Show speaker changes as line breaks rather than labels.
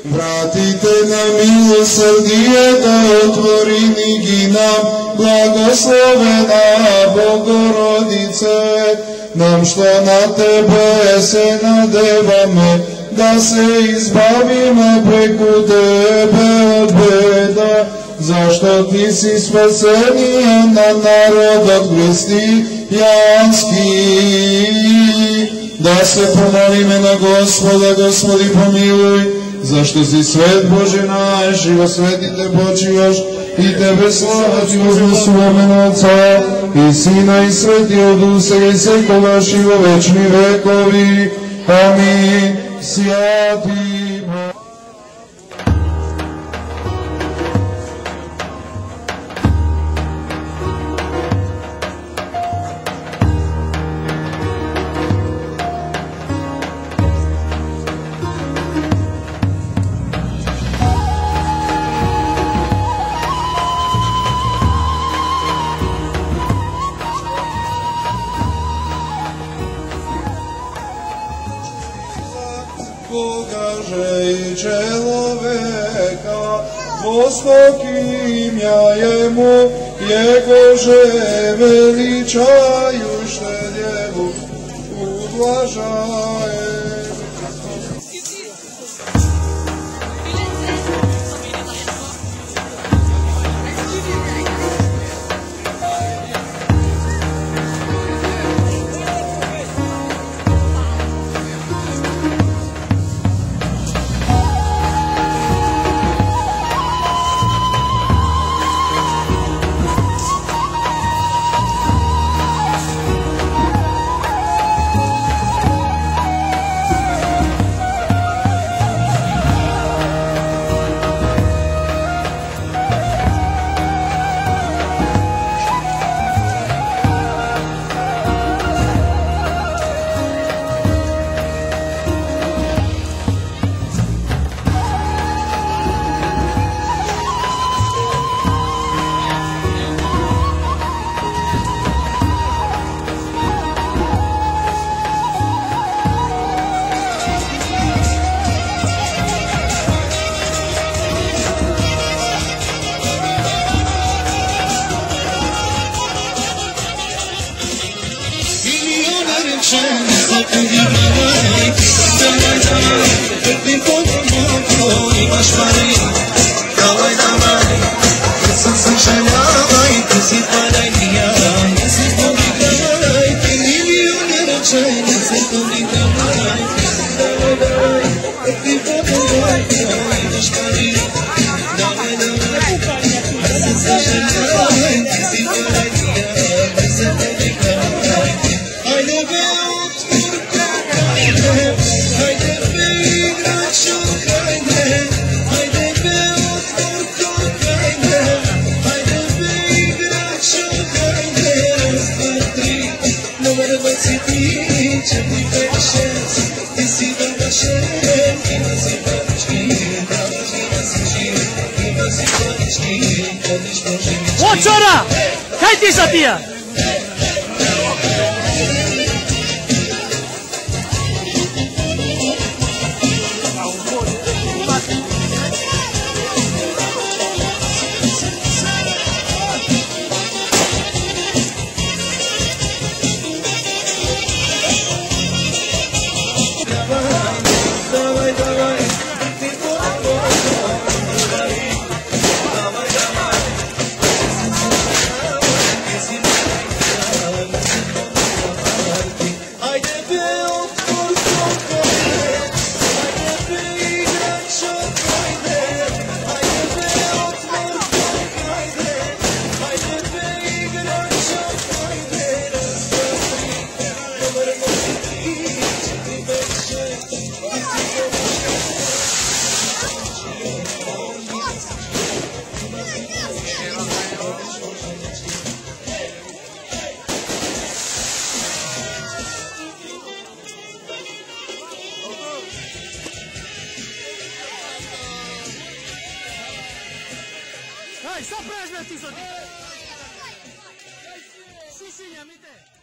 Vratite nam milosrdije da otvori knjigi nam, blagoslovena Bogorodice, nam što na tebe se nadevame, da se izbavimo preko tebe od beda, zašto ti si spasenije na narod od hristijanski. Da se pomolime na Gospoda, Gospodi pomiluj, zašto si svet Bože naš i osvetite počioš i tebe slavati u svome Otca i Sina i Svetio Duha i sekova živo večni vekovi. Amin. Sjati Bogaže i čeloveka, dvostokinja jemu, jegože veličaju šteljevu, ublažaje.
Očora! Kaj ti sa tija? ti. Sì, sì, amite.